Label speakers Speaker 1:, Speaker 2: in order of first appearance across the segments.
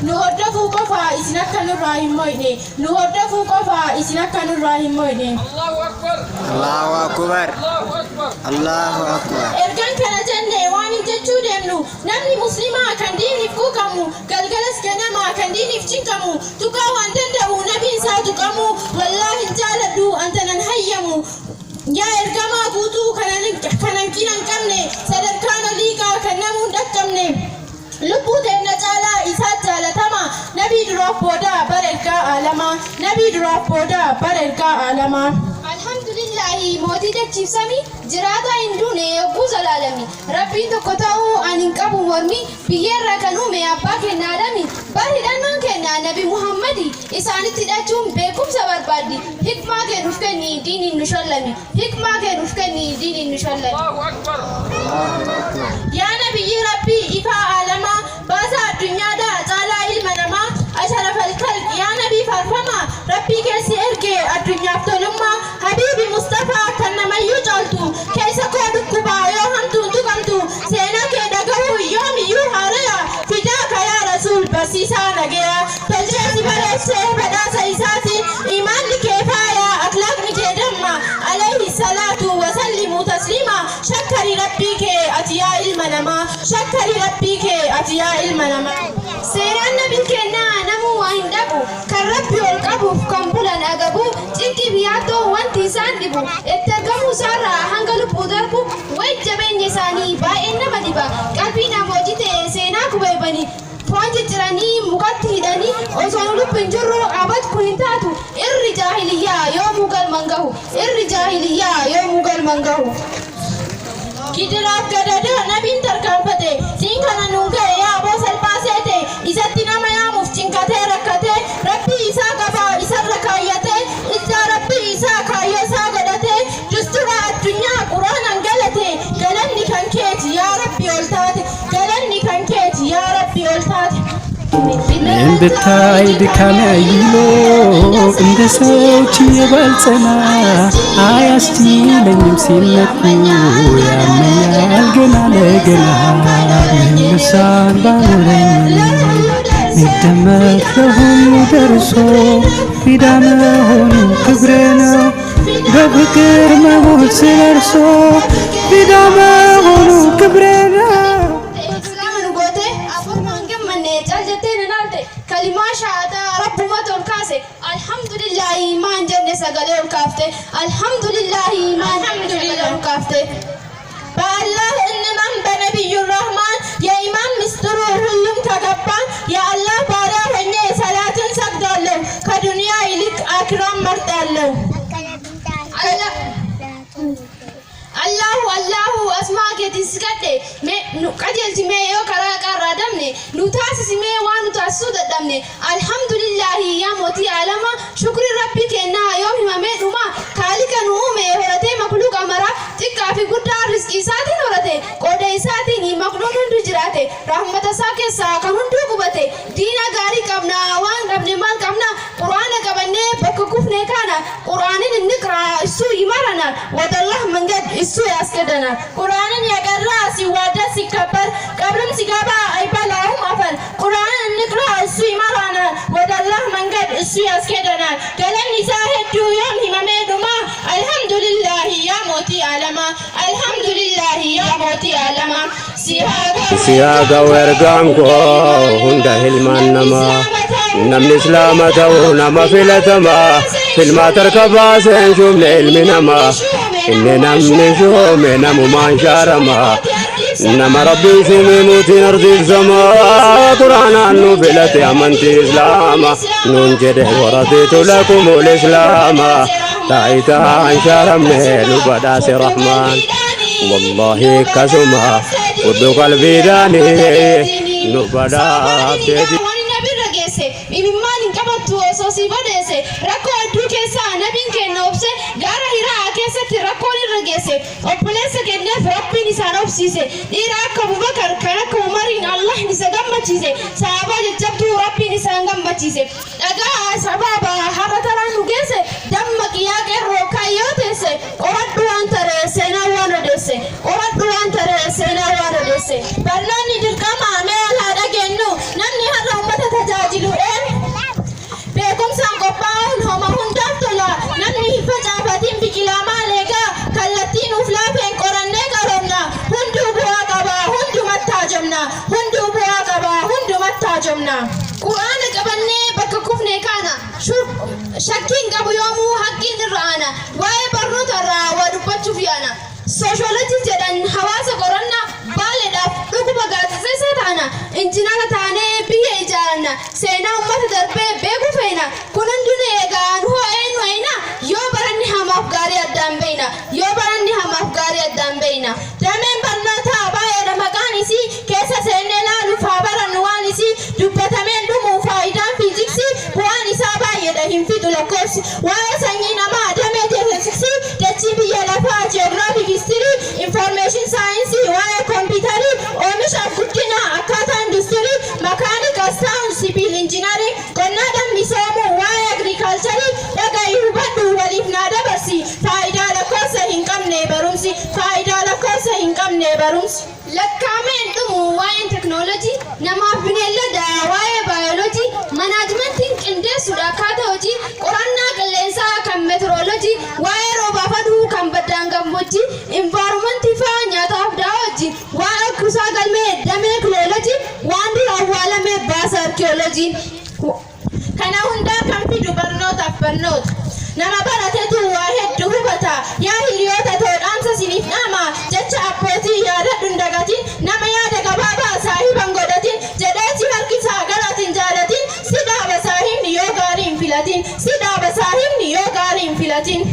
Speaker 1: نهدفو قفا إسنا كان الراهيم مويني نهدفو قفا إسنا كان الراهيم مويني
Speaker 2: الله أكبر
Speaker 3: الله أكبر
Speaker 2: الله أكبر
Speaker 3: الله أكبر
Speaker 1: إرجان كان جنة واني جتشو دمنو نمني مسلمة كان دين يفكوكمو قلقلس كنما كان دين يفشنكمو تقاو أنتندو نبي ساتكمو والله انجالدو أنت ننهيمو يا إرجما قوتو كان كيان كمني سدر كان ليكا كان نمون دكمني لبو دمنا جالا إسات جالا تما نبي دروب بودا بركة عالما نبي دروب بودا بركة عالما الحمد لله موتي دچيف سمي جرادا اندوني ابو زلالمي ربي تو كتاو ان انقبو مرمي بيير كانو مي ابا كنادمي باري دانون كنا نبي محمدي اساني تدچوم بكم صبر بادي حكما کے رفکني دين نشلمي حكما کے رفکني دين نشلمي
Speaker 2: الله أكبر
Speaker 1: يا نبي ربي إفا عالما بازا الدنيا دا جالا المنما أشرف الخلق يا نبي فرفما ربي كيسي إرقي الدنيا فتلما حبيبي مصطفى كنما يجلتو كيسا كود كبا يوهمتو تقمتو سينا كدقو يومي يوهاريا فداك يا رسول بسيسا نجيا تلجيسي برسي بدا سيساتي إيمان لكيفايا أخلاق نجدما عليه الصلاة وسلم تسليما شكري ربك أتياء المنما شكري ربك أتياء المنما سيران نبي كنا نمو وعندبو كالربي والقبو كمبولا نقبو تنكي بياتو وانتي ساندبو اتقمو سارا هنگلو بودربو ويجبين يساني باين نمدبا قلبينا موجيته سيناكو بيباني فوانجي جراني مقاتي هداني وصولو بنجرو عباد كنتاتو الرجاهلية يوم قل منغهو الرجاهلية يوم قل منغهو كدراك كددا نبين تركمبته سينكنا نونغا يا أبو سلباسيته إذا ما يا مفتين كته ركته ربي إسا كفا إسا ركايته إذا ربي إسا كايا ساقدته جسترا الدنيا قرآن انقلته قلني كان كيت يا ربي أولتات قلني كان كيت يا ربي أولتات
Speaker 4: من بتاعي دكانايلو عند سوتي بالسنا عايشتي لنمسيلكو يا ميال جنا لجنا من لسان بارين ندمت لهم درسو فدانا هون كبرنا بفكر ما هو سرسو فدانا هون كبرنا
Speaker 1: كلمة شهادة رب ما تنكاسه الحمد لله ما جنة سجله الكافته الحمد لله ما جنة الكافته بالله إن من بنبي الرحمن يا إمام مستر هلم تجبان يا الله بارا هني صلاة سجدله كدنيا إليك أكرم مرتله الله الله أسماء كتسكته نقديل تمي يو كرا كرا دمني نتاسس مي وانو تاسود دمني الحمد لله يا موتي علما شكر ربي كنا يوم ما مدوما خالق نومه هرته مخلوق امرا تكا في قدر رزق ساتي نورته قوده ساتي ني مخلوق دجراته رحمت ساكه ساكن دوغبته دينا غاري كمنا وان ربني مال كمنا قران كبنه بككفنه كان قران نقرا سو يمرنا ودالله منجد سو ياسكدنا قران يقرا سي وادا سي كبر قبرم سي غبا ايبلاهم افل قران نقرا سو يمرنا ودالله منجد سو ياسكدنا قالن نساهد يوم هممدما الحمد لله يا موتي علما الحمد لله يا موتي علما
Speaker 5: سياغا ورغانكو هندا هلمان نما نمن اسلامته نما فيلتما فيلما تركبا سنشوم لعلم نما إن نمن شوم نمو ما شارما نما ربي سمي موتي نرضي الزما قرآن أنو بلتي أمنتي إسلاما ننجده ورضيت لكم الإسلام تايتا انشارم نهلو بداس رحمن والله كسما ودو قلبي داني نبدا تدي
Speaker 1: imimman qabatu sosi badese rakko addu kessa nabin kenna obse gara hira keessatti rakkoon irra geesse obboleessa kenneef rabbiin isaan obsiise dhiira akka Abubakar kan akka Umariin Allah isa gammachiise sahaaba jajjabduu rabbiin isaan gammachiise dhagaa sababa har'a taraan nu geesse damma qiyyaa qeerroo kayyoo teesse qoradhu waan tare seenaa waan odeesse qoradhu waan tare seenaa waan odeesse barnoonni dirqama mee alaa dhageenyu namni har'a ummata tajaajilu yaalamna. Quraana qabannee bakka kufne kana shakkiin qabu yoomuu haqqiin irra aana. Waa'ee barnoota irraa waa dubbachuuf yaana. Sooshoolojii jedhan hawaasa qorannaa baaleedhaaf dhuguma gaazexeessaa taana. Injiinara taanee biyya ijaaranna. Seenaa uummata darbee beekuu feena. Kun hundinuu eegaan ho'een wayina. Yoo baranni hamaaf gaarii addaan beeyna. Yoo baranni hamaaf gaarii addaan beeyna. Dameen barnootaa baay'eedha maqaan isii. Keessa seennee ilaaluuf haa barannu waan isii. Dubbatameen dhumuu faayidaan fiiziksii. Bu'aan isaa baay'eedha hin fidu lakkoofsi. Waa'ee sanyii namaa damee teessisii. Dachii biyya lafaa ji'oogiraafii histirii. Information saayinsii waa'ee kompiitarii. Oomishaaf guddina akkaataa industirii. Makaanika saawun sibiil injinarii. Qonnaadhaan misoomuu waa'ee agriikaalcharii. Dhaga'i hubadhu waliif naa dabarsi. Faayidaa lakkoofsa hin qabne barumsi. Faayidaa lakkoofsa hin qabne barumsi. Lakkaa'ameen dhumu waa'een teknoolojii. Namaaf bineeldada waa'ee baayoloojii. Manaajimentiin qindeessuudha akkaataa hojii. Qorannaa qilleensaa kan meteorolojii. Waa'ee roobaaf aduu kan baddaan gammoojjii. Envaayiromentii fa'aa nyaataaf daawwajii. Waa'ee kuusaa galmee damee kiloolojii. Waan dura awwaalamee baasa arkeolojii. Kana hundaa kan fidu barnootaaf barnoota. Nama baratetu waa hedduu hubata. Yaa hiriyoota toodhaamsa siniif dhaama. Jecha abbootii yaadadhu hin dagatin. Nama yaada gabaabaa saahiban godhatin. Jedheesi harkisaa galaatiin jaalatin. Si dhaaba saahibni yoo gaarii hin filatin. Si dhaaba saahibni yoo gaarii hin filatin.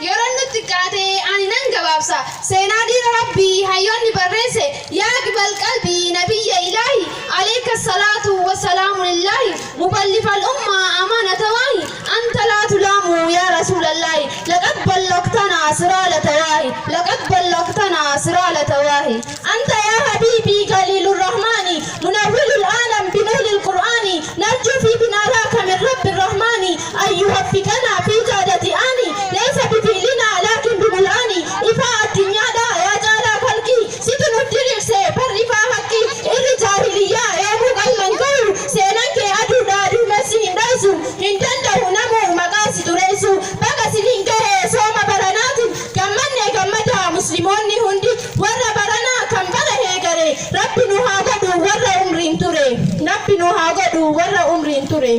Speaker 1: Yeroo nuti qaatee ani nan gabaabsa. Seenaa diina rabbii hayyoonni barreesse. Yaa gibal qalbii nabiyya ilaahi. Alayka salaatu wa salaamu lillahi. Muballifal ummaa amaanata waahi. Anta laa tulaamu yaa rasuulallahi. Laqad ballaqtanaa siraalata waahi. Laqad ballaqtanaa siraalata waahi. Anta yaa habiibii galiilur rahmaani. Munawwilul aalam binuuril qur'aani. Narjuu fi binaaraaka min rabbi rahmaani. Ayyuhaffikanaa fi jaadati aani. Leessa bifiilina laakin bibulaani. Ifaa addunyaadha yaa jaalaa kalqii. Situ nuuf diriirse barrifaa haqqii. Irri jaahiliyyaa eeguu qallan gahu. Seenaan kee aduudha duumessi hin dhaayisu. Hin danda'u namuu maqaa si tureessu. Baga siniin gahee sooma baranaatiin. Gammanne gammadaa musliimoonni hundi. Warra baranaa kan bara heegare. Rabbi nu haa godhu warra umriin ture. Rabbi nu haa godhu warra umriin ture.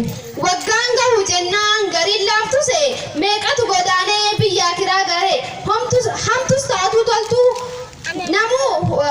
Speaker 1: Waggaan gahu jennaan gariin laaftuse. Meeqatu godaanee biyyaa kiraa gare. Hamtus taatu toltuu. Namuu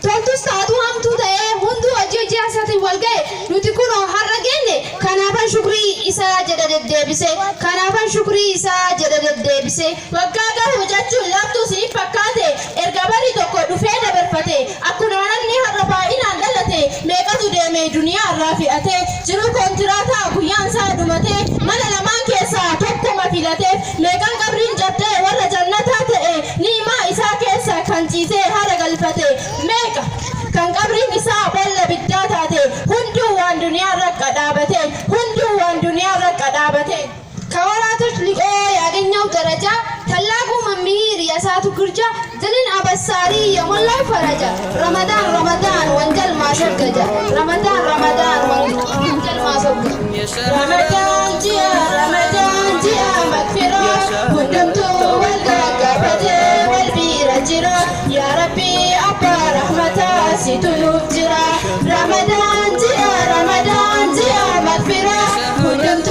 Speaker 1: toltus taatu hamtuu ta'ee hunduu hojii asaatiin wal ga'e. Nuti kunoo har'a geenye. Kanaafan shukrii isaa jedha deddeebise. Kanaafan shukrii isaa jedha deddeebise. Waggaa gahu jechuun laaftuu siniif fakkaate. Erga barii tokko dhufee dabarfate. Akkuma namni har'a baay'inaan dhalate. Meeqatu deemee duniyaa irraa fi'ate. Jiru kontiraataa guyyaan isaa dhumate. Mana lamaan keessaa tokkuma filate. Meeqan qabriin cabdee warra jannataa ta'e. Niimaa isaa keessa kan ciisee haara galfate. Meeqa kan qabriin isaa boolla biddaa taate. Hunduu waan duniyaa irra qadhaabate. Hunduu waan duniyaa irra qadhaabate. ከወራቶች ሊቆ ያገኘው ደረጃ ታላቁ መምህር የእሳቱ ግርጃ ድልን አበሳሪ የሞላው ፈረጃ ረመዳን ረመዳን ወንጀል ማስወገጃ ረመዳን ረመዳን ወንጀል ማስወገጃ ረመዳን ጂያ መክፊራ ሁንድምቱ ወልጋጋፈቴ ወልቢረ ጅራ ያ ረቢ አባ ረሕመታ ሲቱኑፍ ጅራ ረመዳን ጂያ መክፊራ ሁንድምቱ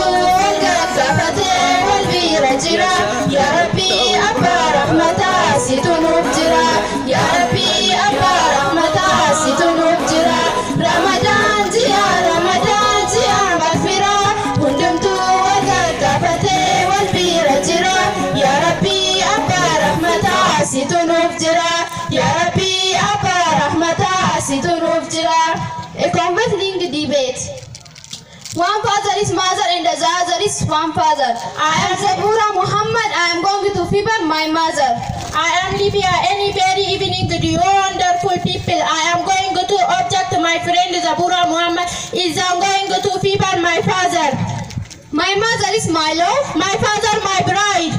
Speaker 1: jira ya rabbi abba rahmata situnuuf jira ya rabbi abba rahmata situnuuf jira ramadan jiya magfira hundumtu wal bira jira ya rabbi abba rahmata situnuuf jira ya rabbi abba rahmata situnuuf jira. A compelling debate. One father is mother and the other is one father. I am Zabura Muhammad. I am going to fever my mother. I am Libya. Any very evening to you wonderful people. I am going to object my friend Zabura Muhammad is going to fever my father. My mother is my love. My father my bride.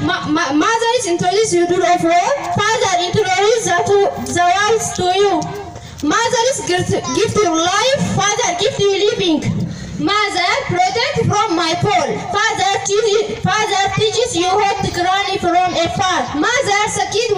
Speaker 1: Mother is introduce you to the world. Father introduce the world to you. Mother is gift you life. Father gift you living. Mother, protect from my fall. Father teaches you how to cry from afar. Mother, succeed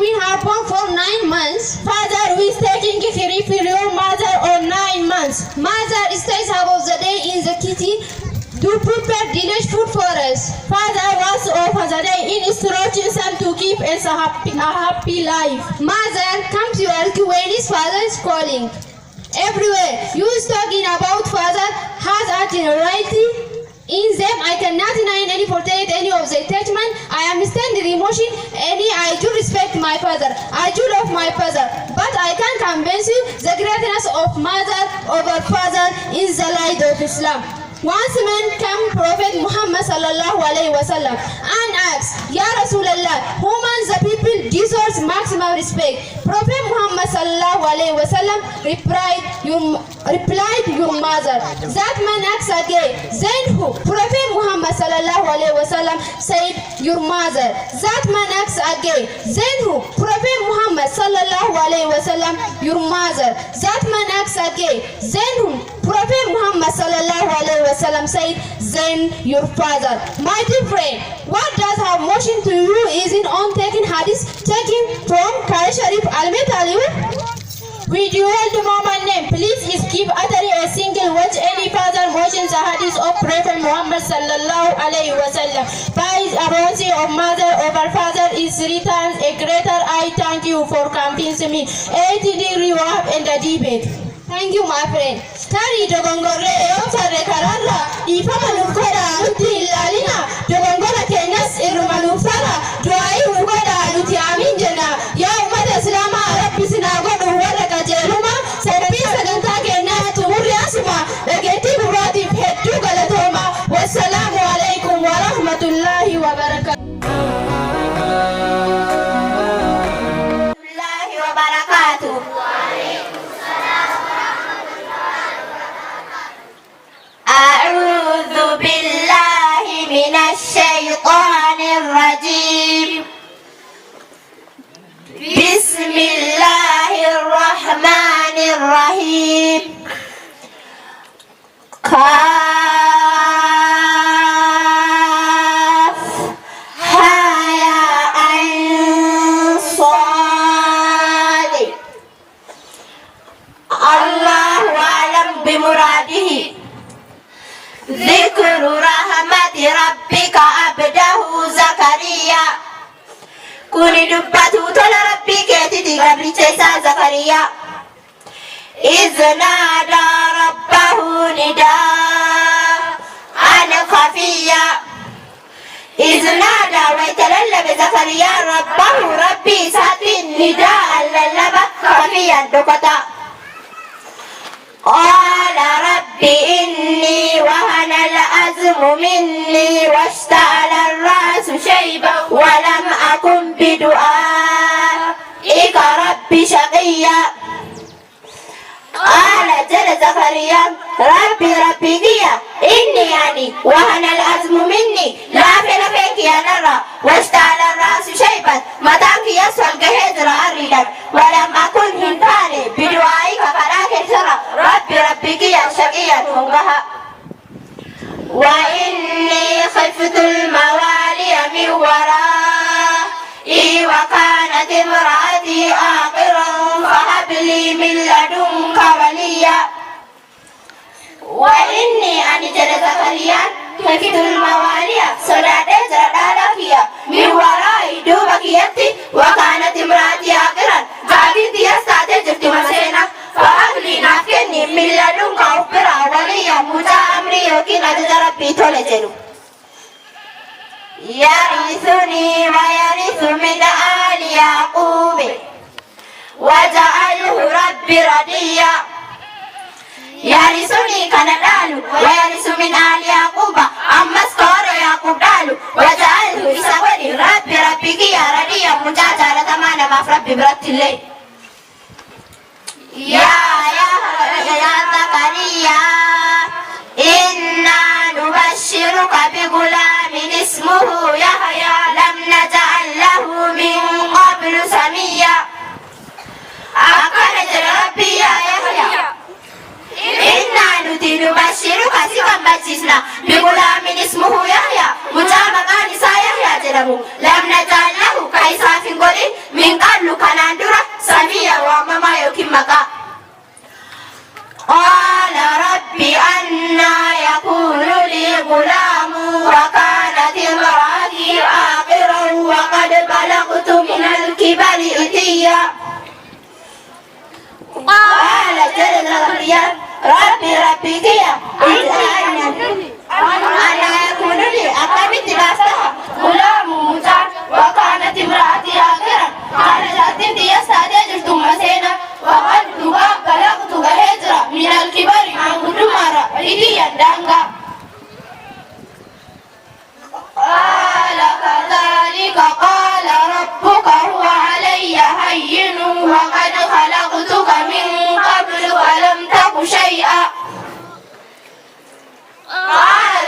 Speaker 1: prepare delicious food for us. Father was over the day in instructions and to give us a happy life. Mother, come to your rescue when his father is calling. Everywhere, you is talking about father has a generality. In them, I cannot deny any portrait any of the attachment. I understand the emotion, I do respect my father. I do love my father. But I can convince you the greatness of mother over father is the light of Islam. Once man came Prophet Muhammad sallallahu alaihi wasallam and asked, Ya Rasulullah, whom the people deserves maximum respect? Prophet Muhammad sallallahu alaihi wasallam replied, your mother. That man asked again, then who? Prophet Muhammad sallallahu alaihi wasallam said, your mother. That man asked again, then who? Prophet Muhammad sallallahu alaihi wasallam, your mother. That man asked again, then who? Prophet Muhammad sallallahu alaihi wasallam said, then your father. My dear friend, what does have motion to you isn't on taking hadith taken from Qari Sharif Al-Metali? With you all the moment name, please skip uttering a single word any further motions the hadith of Prophet Muhammad sallallahu alaihi wasallam. By a mercy of mother over father is written a greater I thank you for convincing me. 80 degree walk in the debate. Thank you, my friend. Tari dogongore eotare karara ifa manukora nuti ilalina dogongora kenas irumanufara duai ugoda nuti aminjena ya umat islama rabbi sinagodu wala kajeluma sabbi saganta kena tumuri asma dageti burati hettu galatoma wassalamu alaikum wa rahmatullahi wa barakatuh.
Speaker 2: أعوذ بالله من الشيطان الرجيم. بسم الله الرحمن الرحيم. كاف ها يا عين صاد. الله أعلم بمراده. ذكر رحمة ربك عبده زكريا. كوني دبتو تل ربك تتغبري تسا زكريا. إذ نادى ربه نداء خفيا. إذ نادى ويتللب زكريا ربه ربي ساتي نداء للب خفيا دكتا. قال رب إني وهن العظم مني واشتعل الرأس شيبا ولم أكن بدعائك رب شقيا. قال جل زكريا ربي ديا إني يعني وهن العظم مني لا فيك يا نرى واشتعل الرأس شيبا متاك يسوى الجهد رأريدا ولم أكن هنتاني بدعائك فلاك ترى ربي يا شقيا تنقها. وإني خفت الموالي من ورائي وكانت امرأتي آقرا فهب لي من لدنك وليا. وإني أنا جل زكريا خفت الموالي صدات جردالكيا من ورائي دوبكيتي وكانت امرأتي آقرا قابلت يستاتي جفت مسينا فهب لي نافكني من لدنك أخبرا وليا مجا أمري يوكين أجد ربي تولجلو. يرثني ويرث من آل يعقوب وجعله ربي رضيا. يرثني كان دالو ويرث من آل يعقوب أما سكور يعقوب دالو وجعله إسابني ربي كيا رضيا مجاجة لتمانا ما فربي برت الليل. يا زكريا إنا نبشرك بغلام اسمه يحيى لم نجعل له من قبل سميا. أكرت ربي يا يحيى إنا نبشرك سكا بجسنا بغلام اسمه يحيى مجامع نساء يحيى جلمو لم نجعل له كيساف قولي من قبل كناندرة سميا ومما يوكي مكا. قال ربي أنا يكون لي غلام ربيا قال جل زكريا ربي كيا أنا يكون لي أقامت باستها غلام موسى وكانت امرأتي عاقرا قال جاتت يستاجر ثم سينا وقد بلغت هجرة من الكبر عن قدمارا ريديا دانغا قال كذلك قال ربك هو علي هين وقد خلقتك من قبل ولم تك شيئا قال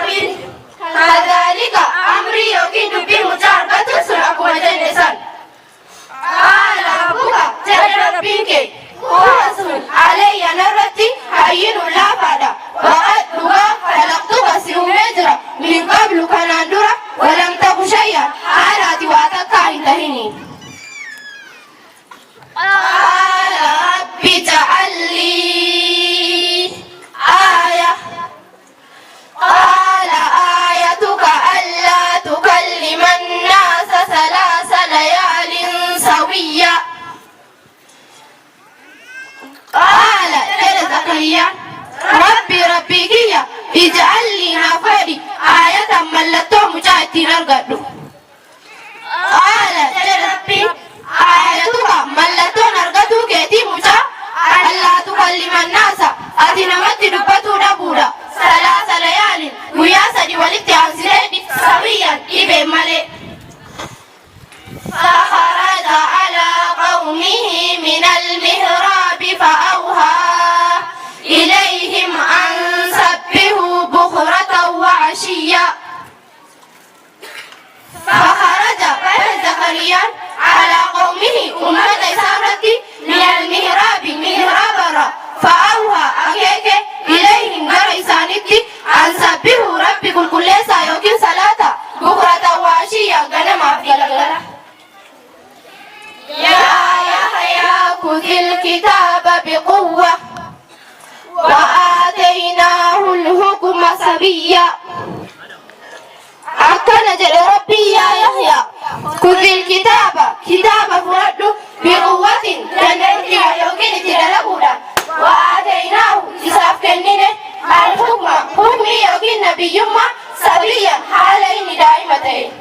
Speaker 2: ربي كذلك أمري يوكيد بمجاربة سرق وجنسا قال ربك جل ربك هو علي نرتي هين لا فادا وقد خلقتك سيومجرا من قبل كناندرا ولم تك شيئا حالاتي واتكا انتهيني قال رب اجعل لي آية قال آيتك ألا تكلم الناس 3 ليال سويا قال زكريا ربي كيا اجعل لي نافدي آية ملتو مجاهدين الغدو قال ربي آيتك ملتو نرغدو كيتي مجا ألا تكلم الناس أتنمت دبتو دبودا 3 ليال ويا سدي ولدت عن سيدي سويا إبن ملي فخرج على قومه من المهراب فأوحى إليهم أن سبحوا بكرة وعشيا فخرج زكريا على قومه أمة إسارتي من المهراب فأوحى أكيك إليهم غريسانتي أن سبحوا ربي كل سايوكين صلاة بكرة وعشيا غنما في الغلا يا يحيى خذ الكتاب بقوة وآتيناه الحكم صبيا أكن جل ربي يا يحيى خذ الكتاب كتاب فرد بقوة تنتهي يوكين تدلقودا وآتيناه إساف كنينه الحكم حكمي يوكين نبي يما صبيا حالين دائمتين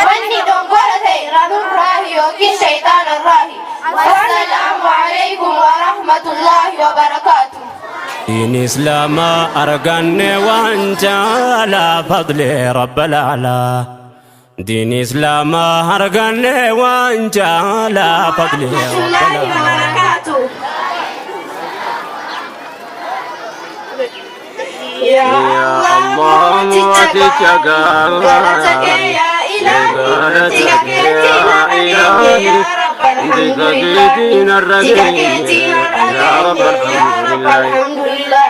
Speaker 2: واني دونغورتي رانو راهي يوكين شيطان الراهي والسلام عليكم ورحمة الله وبركاته
Speaker 5: دين إسلام أرغن وانجالا فضل رب العلا دين إسلام أرغن وانجالا فضل رب العلا
Speaker 2: يا الله تجاك يا إلهي يا إلهي يا رب الحمد لله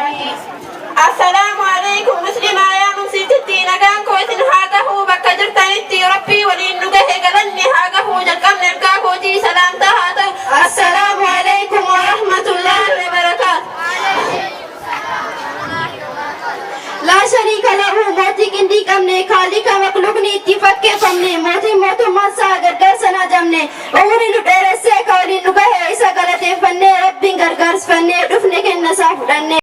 Speaker 2: السلام عليكم مسلمة يا مسيت الدين كان كويس هاجه بكجر تاني ربي ولين نجه قلني هاجه جكم نرجع كوتي سلام تهاته السلام عليكم ورحمة الله وبركاته لا شريك له موتي كندي كمني خالق مخلوقني اتفاق के हमने मोती मोतो मसा गरगर सना जमने उमरी लुटेरे से काली नुगा है ऐसा गलते फन्ने रब्बिंग गरगर फन्ने दुफने के नसा फुडने